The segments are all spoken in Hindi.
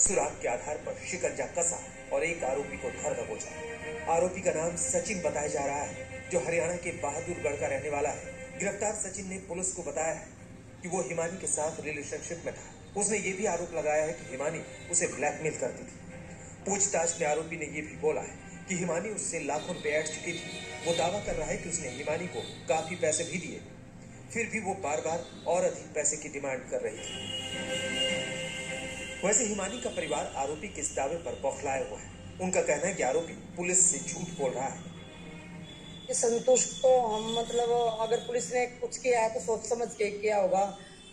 सुराग के आधार पर शिकंजा कसा और एक आरोपी को धर दबोचा। आरोपी का नाम सचिन बताया जा रहा है, जो हरियाणा के बहादुरगढ़ का रहने वाला है। गिरफ्तार सचिन ने पुलिस को बताया है कि वो हिमानी के साथ रिलेशनशिप में था। उसने ये भी आरोप लगाया है कि हिमानी उसे ब्लैकमेल करती थी। पूछताछ में आरोपी ने ये भी बोला है कि हिमानी उससे लाखों रुपए ऐंठ चुकी थी। वो दावा कर रहा है कि उसने हिमानी को काफी पैसे भी दिए, फिर भी वो बार बार और अधिक पैसे की डिमांड कर रही थी। वैसे हिमानी का परिवार आरोपी के इस दावे पर बौखलाया हुआ है। उनका कहना है कि आरोपी पुलिस से झूठ बोल रहा है। संतुष्ट तो हम अगर पुलिस ने कुछ किया है तो सोच समझ के किया होगा।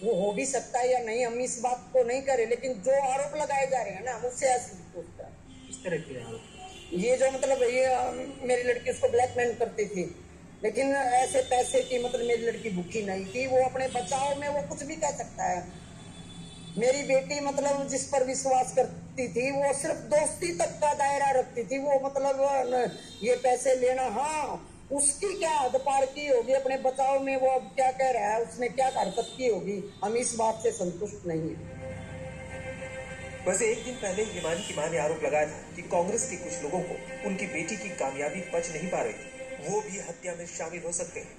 वो हो भी सकता है या नहीं, हम इस बात को नहीं करें, लेकिन जो आरोप लगाए जा रहे हैं ना, हम उससे असंतुष्ट हैं। इस तरह के आरोप, ये जो ये मेरी लड़की उसको ब्लैकमेल करती थी, लेकिन ऐसे पैसे की मेरी लड़की भूखी नहीं थी। वो अपने बचाव में वो कुछ भी कह सकता है। मेरी बेटी जिस पर विश्वास करती थी, वो सिर्फ दोस्ती तक का दायरा रखती थी। वो ये पैसे लेना, हाँ, उसकी क्या हद पार की होगी अपने बचाव में। वो अब क्या कह रहा है, उसने क्या हरकत की होगी, हम इस बात से संतुष्ट नहीं है। वैसे एक दिन पहले हिमानी की मां ने आरोप लगाया था कि कांग्रेस के कुछ लोगों को उनकी बेटी की कामयाबी पच नहीं पा रही थी, वो भी हत्या में शामिल हो सकते हैं।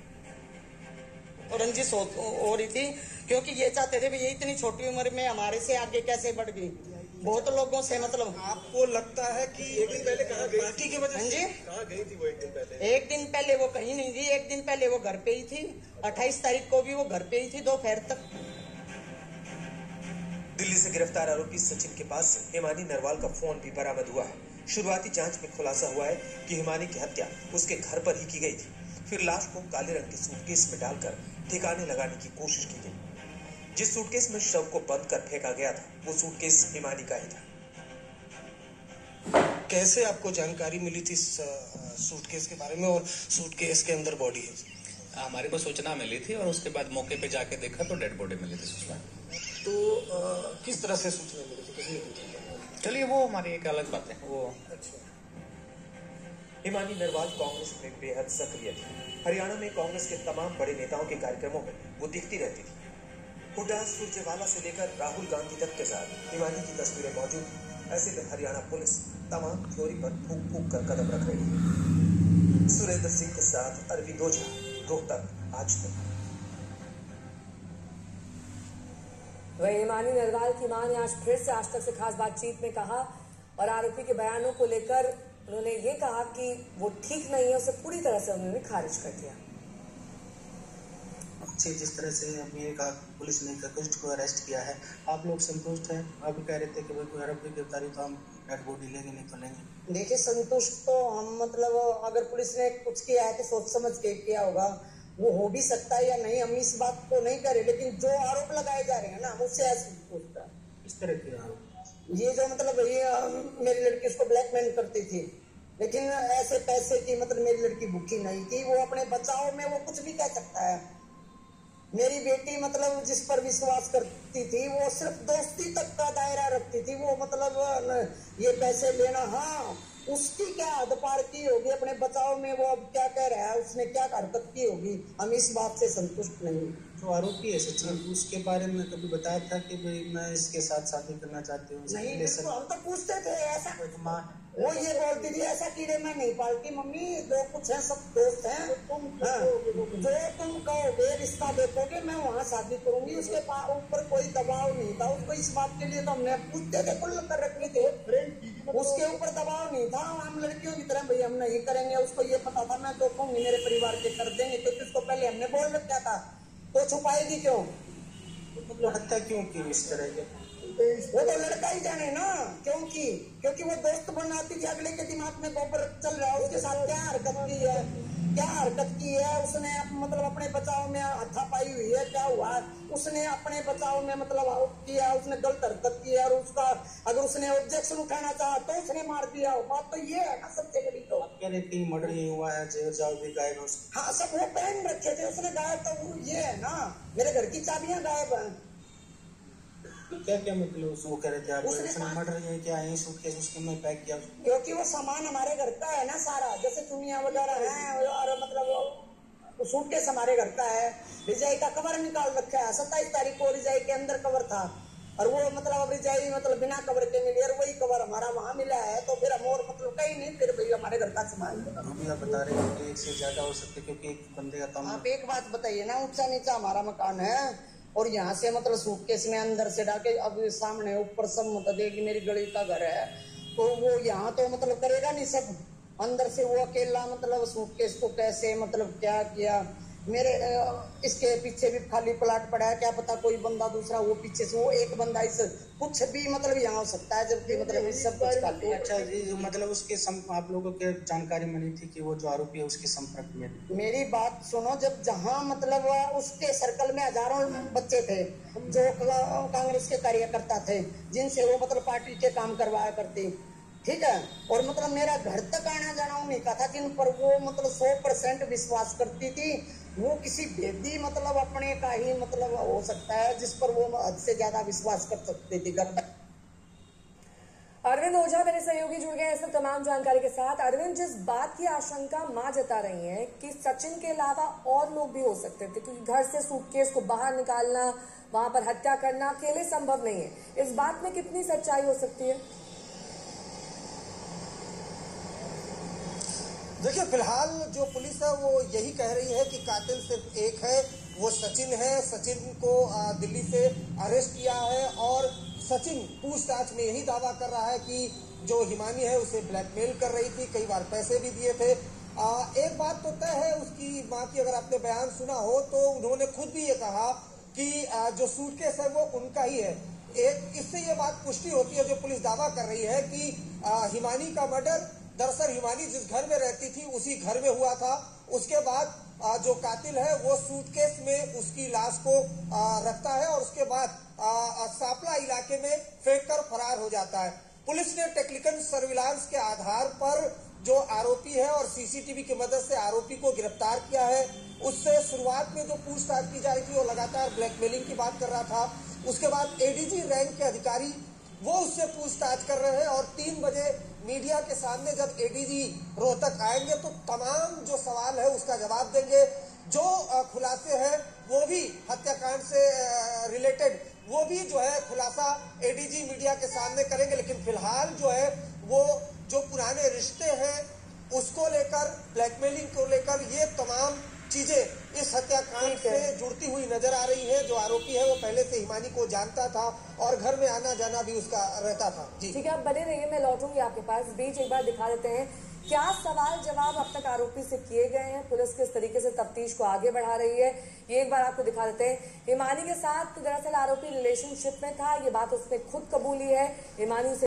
और रंजिश हो रही थी, क्योंकि ये चाहते थे भी ये इतनी छोटी उम्र में हमारे से आगे कैसे बढ़ गई। बहुत लोगों से आपको लगता है कि एक दिन पहले कहाँ गई थी, की वजह से कहाँ गई थी वो? एक दिन पहले वो कहीं नहीं थी। एक दिन पहले वो घर पे ही थी। 28 तारीख को भी वो घर पे ही थी, दोपहर तक। दिल्ली से गिरफ्तार आरोपी सचिन के पास से हिमानी नरवाल का फोन भी बरामद हुआ है। शुरुआती जांच में खुलासा हुआ है कि हिमानी की हत्या उसके घर पर ही की गई थी। फिर लाश को काले रंग के सूटकेस में डालकर ठिकाने लगाने की कोशिश की गई। जिस सूटकेस में शव को बंद कर फेंका गया था, वो सूटकेस हिमानी का ही था। कैसे आपको जानकारी मिली थी सूटकेस के बारे में, और सूटकेस के अंदर बॉडी है? हमारे को सूचना मिली थी और उसके बाद मौके पे जाके देखा तो डेड बॉडी मिली थी उसमें। तो किस तरह से सूचना मिली थी, किसने पूछा? चलिए वो हमारी एक अलग बात है वो। अच्छा। हिमानी नरवाल कांग्रेस में बेहद सक्रिय थी। हरियाणा में कांग्रेस के तमाम बड़े नेताओं के कार्यक्रमों में वो दिखती रहती थी। हुड्डा सुरजेवाला से लेकर राहुल गांधी तक के साथ हिमानी की तस्वीरें मौजूद थी। ऐसे में हरियाणा पुलिस तमाम थ्योरी पर फूंक फूंक कर कदम रख रही है। सुरेंद्र सिंह के साथ अरविंद ओझा, रोहतक, आज तक। वही हिमानी नरवाल की मां ने आज फिर से आज तक से खास बातचीत में कहा और आरोपी के बयानों को लेकर उन्होंने ये कहा कि वो ठीक नहीं है, उसे पूरी तरह से उन्होंने खारिज कर दिया। अच्छे जिस तरह से अभी कहा पुलिस ने ककुष्ट को अरेस्ट किया है, आप लोग संतुष्ट हैं? आप कह रहे थे कि भाई कोई आरोपी की गिरफ्तारी तो हम डेड बॉडी लेंगे, नहीं तो लेंगे। देखिए, संतुष्ट तो हम अगर पुलिस ने कुछ किया है तो सोच समझ के किया होगा। वो हो भी सकता है या नहीं, हम इस बात को नहीं करें, लेकिन जो आरोप लगाए जा रहे हैं ना, मुझसे असंतुष्ट है। इस तरह के आरोप, ये जो ये मेरी लड़की उसको ब्लैकमेल करती थी, लेकिन ऐसे पैसे की मेरी लड़की भूखी नहीं थी। वो अपने बचाव में वो कुछ भी कह सकता है। मेरी बेटी जिस पर विश्वास करती थी, वो सिर्फ दोस्ती तक का दायरा रखती थी। वो ये पैसे लेना, हाँ, उसकी क्या हद पार की होगी अपने बचाव में। वो अब क्या कह रहा है, उसने क्या हरकत की होगी, हम इस बात से संतुष्ट नहीं। जो आरोपी है सचिन, उसके बारे में कभी बताया था कि भाई मैं इसके साथ शादी करना चाहती हूँ? नहीं, तो हम तो पूछते थे ऐसा। वो ये बोलती थी ऐसा कीड़े में नहीं पालती मम्मी, जो कुछ है सब दोस्त हैं। जो तुम कहोगे रिश्ता देखोगे, मैं वहाँ शादी करूंगी। उसके ऊपर कोई दबाव नहीं था। उसको इस बात के लिए तो हमने पूछते थे, कुल कर रखी थे, उसके ऊपर दबाव नहीं था। हम लड़कियों की तरह भाई हम नहीं करेंगे। उसको ये पता था मैं तो कहूँगी मेरे परिवार के कर देंगे, क्योंकि उसको पहले हमने बोल रखा था। तो छुपाएगी क्यों? हत्या क्यों की इस तरह के? वो तो लड़का ही जाने ना, क्योंकि वो दोस्त बनाती थी। अगले के दिमाग में गोबर चल रहा है, उसके साथ क्या हरकत की है उसने अपने बचाव में हाथापाई हुई है। क्या हुआ, उसने अपने बचाव में किया, उसने गलत हरकत की है। और उसका अगर उसने ऑब्जेक्शन उठाना चाहा तो उसने मार दिया। बात तो ये है ना सबसे बड़ी। तो आप कह रहे थे मर्डर ही हुआ है, जेल जाओ भी गायब। हाँ, सब वो पहन रखे थे, उसने गायब। तो ये है ना, मेरे घर की चाबियां गायब है। क्या मतलब वो कह रहे थे आप उसने मर्डर ये क्या है, सूटकेस उसके में पैक किया? क्योंकि वो सामान हमारे घर का है ना सारा, जैसे चुनिया वगैरह है, और सूटकेस हमारे घर का है। रिजाई का कवर निकाल रखा है। 27 तारीख को रिजाई के अंदर कवर था, और वो मतलब अब रिजाई मतलब बिना कवर के मिली और वही कवर हमारा वहाँ मिला है, तो फिर हम और मतलब कहीं नहीं, फिर भैया हमारे घर का सामान। अभी आप बता रहे हैं कि एक से ज्यादा हो सकते क्योंकि एक बंदे का काम। आप एक बात बताइए ना, ऊंचा नीचा हमारा मकान है और यहाँ से मतलब सूटकेस में अंदर से डाके अब सामने ऊपर सब मतलब देगी मेरी गली का घर है, तो वो यहाँ तो मतलब करेगा नहीं सब, अंदर से वो अकेला मतलब सूटकेस को कैसे मतलब क्या किया। मेरे इसके पीछे भी खाली प्लाट पड़ा है, क्या पता कोई बंदा दूसरा वो पीछे से वो एक बंदा इस कुछ भी मतलब यहाँ हो सकता है, जबकि मतलब इस सब कुछ खाली। अच्छा जी, मतलब उसके आप लोगों के जानकारी मिली थी कि वो जो आरोपी है उसके संपर्क में? मेरी बात सुनो, जब जहाँ मतलब उसके सर्कल में हजारों बच्चे थे जो कांग्रेस के कार्यकर्ता थे, जिनसे वो मतलब पार्टी के काम करवाया करते, ठीक है, और मतलब मेरा घर तक आना जाना उन्हीं का था, जिन पर वो मतलब 100% विश्वास करती थी। वो किसी भेदी मतलब अपने का ही मतलब हो सकता है जिस पर वो हद से ज्यादा विश्वास कर सकती थी। अरविंद ओझा मेरे सहयोगी जुड़ गए इस तमाम जानकारी के साथ। अरविंद, जिस बात की आशंका मां जता रही है कि सचिन के अलावा और लोग भी हो सकते थे, क्योंकि घर से सूटकेस को बाहर निकालना, वहां पर हत्या करना अकेले संभव नहीं है, इस बात में कितनी सच्चाई हो सकती है? देखिए, फिलहाल जो पुलिस है वो यही कह रही है कि कातिल सिर्फ एक है, वो सचिन है। सचिन को दिल्ली से अरेस्ट किया है और सचिन पूछताछ में यही दावा कर रहा है कि जो हिमानी है उसे ब्लैकमेल कर रही थी, कई बार पैसे भी दिए थे। एक बात तो तय है, उसकी मां की अगर आपने बयान सुना हो तो उन्होंने खुद भी ये कहा कि जो सूटकेस है वो उनका ही है। इससे ये बात पुष्टि होती है, जो पुलिस दावा कर रही है कि हिमानी का मर्डर दरअसल हिमानी जिस घर में रहती थी उसी घर में हुआ था। उसके बाद जो कातिल है वो सूटकेस में उसकी लाश को रखता है और उसके बाद सापला इलाके में फेंक कर फरार हो जाता है। पुलिस ने टेक्निकल सर्विलांस के आधार पर जो आरोपी है और सीसीटीवी की मदद से आरोपी को गिरफ्तार किया है। उससे शुरुआत में जो पूछताछ की जा रही थी वो लगातार ब्लैकमेलिंग की बात कर रहा था। उसके बाद एडीजी रैंक के अधिकारी वो उससे पूछताछ कर रहे हैं और 3 बजे मीडिया के सामने जब एडीजी रोहतक आएंगे तो तमाम जो सवाल है उसका जवाब देंगे। जो खुलासे हैं वो भी हत्याकांड से रिलेटेड वो भी जो है खुलासा एडीजी मीडिया के सामने करेंगे। लेकिन फिलहाल जो है वो जो पुराने रिश्ते हैं उसको लेकर, ब्लैकमेलिंग को लेकर, ये तमाम चीजें इस हत्याकांड से जुड़ती हुई नजर आ रही है। जो आरोपी है वो पहले से हिमानी को जानता था और घर में आना जाना भी उसका रहता था। जी ठीक है, आप बने रहिए, मैं लौटूंगी आपके पास। बीच एक बार दिखा देते हैं क्या सवाल जवाब अब तक आरोपी से किए गए हैं, पुलिस किस तरीके से तफ्तीश को आगे बढ़ा रही है, ये एक बार आपको दिखा देते हैं। हिमानी के साथ दरअसल आरोपी रिलेशनशिप में था, ये बात उसने खुद कबूली है। हिमानी